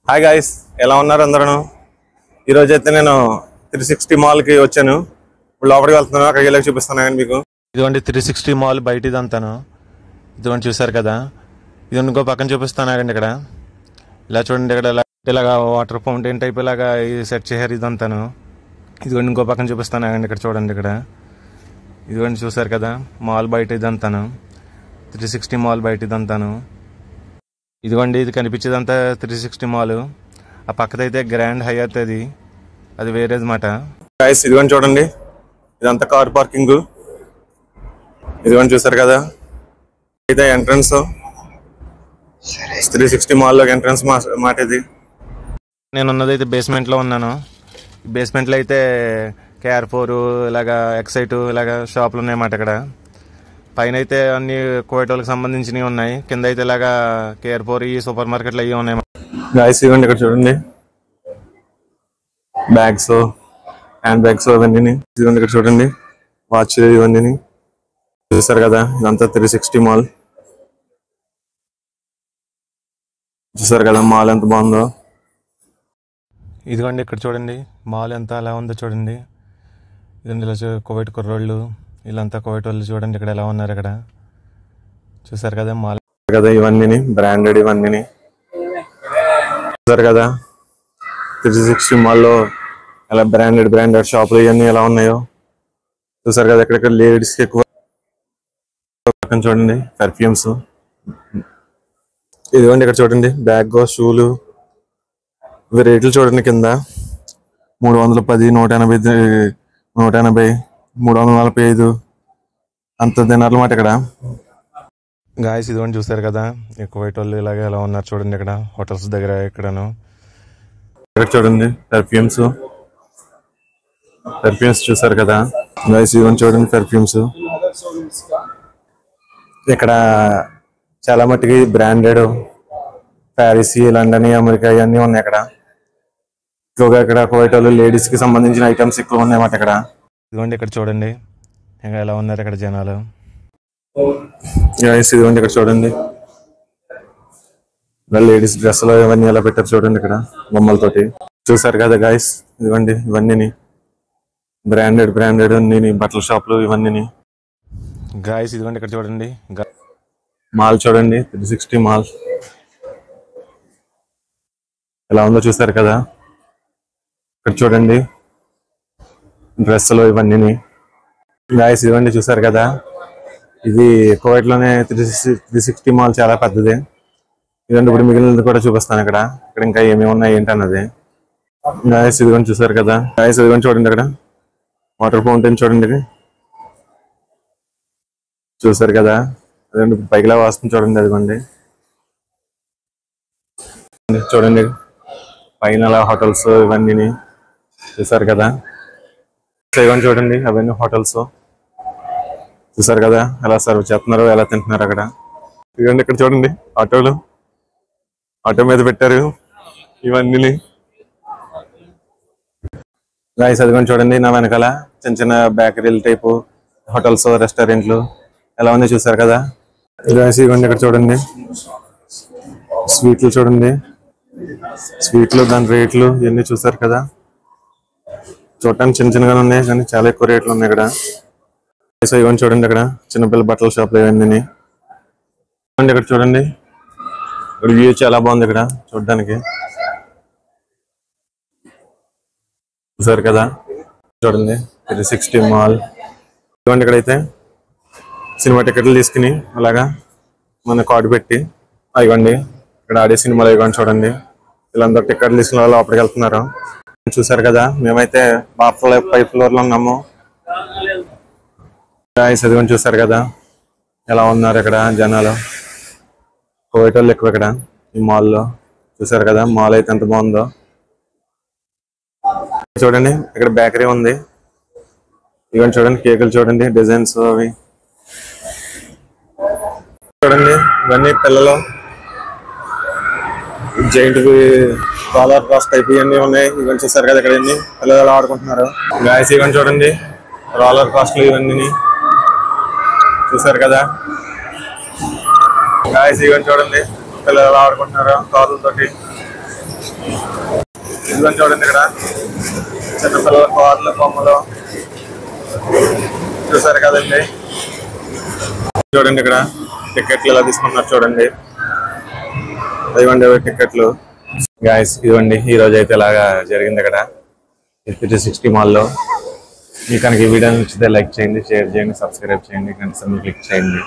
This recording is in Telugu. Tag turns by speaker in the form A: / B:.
A: హాయ్ గాయ్స్, ఎలా ఉన్నారు అందరూ? ఈరోజు అయితే నేను 360 మాల్కి వచ్చాను. ఇప్పుడు లోపలికి వెళ్తున్నాను, అక్కడికి వెళ్ళి చూపిస్తాను కానీ మీకు. ఇదిగోండి 360 మాల్ బయట ఇదంతాను. ఇదిగోండి చూసారు కదా, ఇది ఇంకో పక్కన చూపిస్తాను ఆగండి. ఇక్కడ ఇలా చూడండి, ఇక్కడ ఇలాగా వాటర్ ఫౌంటైన్ టైప్ ఇలాగా సెట్ చేశారు ఇదంతాను. ఇదిగోండి ఇంకో పక్కన చూపిస్తాను ఆగండి. ఇక్కడ చూడండి, ఇక్కడ ఇదిగోండి చూసారు కదా, మాల్ బయట ఇదంతాను. 360 మాల్ బయట ఇదంతాను. ఇదిగోండి ఇది కనిపించేదంతా 360 మాల్. ఆ పక్కదైతే గ్రాండ్ హయాత్, అది వేరే అనమాట. గైస్ ఇదిగోండి చూడండి, ఇదంతా కార్ పార్కింగ్. ఇదిగోండి చూసారు కదా, అయితే ఎంట్రన్స్ 360 మాల్లోకి ఎంట్రన్స్ మాట ఇది. నేను ఉన్నదైతే బేస్మెంట్లో ఉన్నాను. బేస్మెంట్లో అయితే KR4 ఇలాగా ఎక్సైట్ ఇలాగా షాపులు ఉన్నాయన్నమాట. ఇక్కడ పైన అయితే అన్ని కోయటోళ్ళకి సంబంధించినవి ఉన్నాయి, కింద అయితే ఇలాగా KR4 ఈ సూపర్ మార్కెట్లు అవి ఉన్నాయి. గాయ్స్ ఇవ్వండి ఇక్కడ చూడండి, బ్యాగ్స్, హ్యాండ్ బ్యాగ్స్ ఇవన్నీ. ఇదిగోండి ఇక్కడ చూడండి, వాచ్ ఇవన్నీ చూసారు కదా. ఇదంతా 360 మాల్. చూసారు కదా మాల్ ఎంత బాగుందో. ఇదిగోండి ఇక్కడ చూడండి, మాల్ ఎంత అలా ఉందో చూడండి. ఇదండి ఇలా కోవిడ్ కుర్రోళ్ళు, వీళ్ళంతా కోవిడ్ వాళ్ళు చూడండి ఇక్కడ ఎలా ఉన్నారు. ఇక్కడ చూసారు కదా మాల్ కదా, ఇవన్నీ బ్రాండెడ్ ఇవన్నీ చూసారు కదా. 360 మాల్లో అలా బ్రాండెడ్ షాపులు ఇవన్నీ ఎలా ఉన్నాయో చూసారు కదా. ఇక్కడ లేడీస్కి ఎక్కువ చూడండి పర్ఫ్యూమ్స్. ఇదిగోండి ఇక్కడ చూడండి, బ్యాగ్, షూలు, ఇవి రేట్లు చూడండి. కింద 310, 180, 180, 345 అంత తినాలి మాట ఇక్కడ. గాయస్ ఇదిగోండి చూసారు కదా, ఎక్కువ వైట్ వాళ్ళు ఇలాగే ఎలా ఉన్నారు చూడండి. ఇక్కడ హోటల్స్ దగ్గర ఇక్కడను ఇక్కడ చూడండి పర్ఫ్యూమ్స్ చూసారు కదా. గాయస్ ఇదిగోండి చూడండి పర్ఫ్యూమ్స్. ఇక్కడ చాలా మట్టుకి బ్రాండెడ్ ప్యారిస్, లండన్, అమెరికా ఇవన్నీ ఉన్నాయి. ఇక్కడ ఎక్కువగా ఇక్కడ వైట్ వాళ్ళు లేడీస్ కి సంబంధించిన ఐటమ్స్ ఎక్కువ ఉన్నాయన్నమాట. ఇక్కడ ఇదిగోండి ఇక్కడ చూడండి ఇంకా ఎలా ఉన్నారు ఇక్కడ జనాలు. ఇదిగోండి ఇక్కడ చూడండి, లేడీస్ డ్రెస్సులు ఇవన్నీ ఎలా పెట్టారు చూడండి ఇక్కడ బొమ్మలతోటి. చూసారు కదా గాయస్, ఇదిగోండి ఇవన్నీ బ్రాండెడ్ అన్ని బట్టల షాపులు ఇవన్నీ. గాయస్ ఇదిగోండి ఇక్కడ చూడండి మాల్ చూడండి, 360 మాల్ ఎలా ఉందో చూసారు కదా. ఇక్కడ చూడండి డ్రెస్సులు ఇవన్నీ. గాయస్ ఇవ్వండి చూసారు కదా, ఇది కోవిడ్ లోనే 360 మాల్ చాలా పెద్దది. ఇదండి ఇప్పుడు మిగిలినది కూడా చూపిస్తాను. ఇక్కడ ఇంకా ఏమేమి ఉన్నాయి ఏంటన్నది. గాయస్ ఇదిగోండి చూసారు కదా. గాయస్ ఇదిగోండి చూడండి, ఇక్కడ వాటర్ ఫౌంటైన్ చూడండి చూసారు కదా. అదండి పైకిలా వస్తుంది చూడండి. అదిగోండి చూడండి పైన హోటల్స్ ఇవన్నీ చూసారు కదా. ఇవన్నీ చూడండి, అవన్నీ హోటల్స్ చూసారు కదా, ఎలా సర్వ్ చేస్తున్నారు, ఎలా తింటున్నారు అక్కడ. ఇవన్నీ ఇక్కడ చూడండి ఆటో మీద పెట్టారు ఇవన్నీ. గాయస్ అదిగోండి చూడండి, నా వెనకాల చిన్న బేకరీలు టైపు హోటల్స్, రెస్టారెంట్లు ఎలా ఉంది చూసారు కదా. గాయస్ ఇవ్వండి ఇక్కడ చూడండి, స్వీట్లు చూడండి, స్వీట్లు దాని రేట్లు ఇవన్నీ చూసారు కదా. చూడటానికి చిన్నగానే ఉన్నాయి కానీ చాలా ఎక్కువ రేట్లు ఉన్నాయి ఇక్కడ. ఇవన్నీ చూడండి, ఇక్కడ చిన్నపిల్ల బట్టల షాప్లు ఇవన్నీ. ఇక్కడ చూడండి, ఇక్కడ వ్యూ చాలా బాగుంది ఇక్కడ చూడడానికి. చూసారు కదా, చూడండి 360 మాల్. ఇవ్వండి ఇక్కడైతే సినిమా టికెట్లు తీసుకుని అలాగా మన కార్డు పెట్టి ఇవ్వండి ఇక్కడ ఆడే సినిమాలు ఇవ్వండి చూడండి. వీళ్ళందరూ టికెట్లు తీసుకుని వాళ్ళు లోపలికి వెళ్తున్నారు. చూసారు కదా, మేమైతే 5th ఫ్లోర్ లో ఉన్నాము. చదివని చూసారు కదా ఎలా ఉన్నారు ఇక్కడ జనాలు, కోవిడ్ వాళ్ళు ఎక్కువ ఇక్కడ ఈ మాల్లో. చూసారు కదా మాల్ అయితే ఎంత బాగుందో చూడండి. ఇక్కడ బేకరీ ఉంది, ఇవన్నీ చూడండి కేకులు చూడండి, డిజైన్స్ అవి చూడండి. ఇవన్నీ పిల్లలు జైంట్ రోలర్ కోస్టర్ టైప్ ఇవన్నీ ఉన్నాయి. ఇవన్నీ చూసారు కదా, ఇక్కడ పిల్లలు ఆడుకుంటున్నారు. గాయస్ ఇవన్నీ చూడండి రోలర్ కోస్టర్లు ఇవన్నీ చూసారు కదా. గాయస్ ఇవన్నీ చూడండి పిల్లలు ఆడుకుంటున్నారు కార్లతోటి. ఇదిగోని చూడండి ఇక్కడ చిన్నపిల్లల కార్లు బొమ్మలు చూసారు కదండి. చూడండి ఇక్కడ టికెట్లు ఎలా తీసుకుంటున్నారు చూడండి. ఇదిగోండి టికెట్లు గాయస్. ఇదిగోండి ఈ రోజు అయితే ఇలాగా జరిగింది ఇక్కడ 360 మాల్లో. మీకు కనుక ఈ వీడియో నచ్చితే లైక్ చేయండి, షేర్ చేయండి, సబ్స్క్రైబ్ చేయండి, గంట సింబల్ క్లిక్ చేయండి.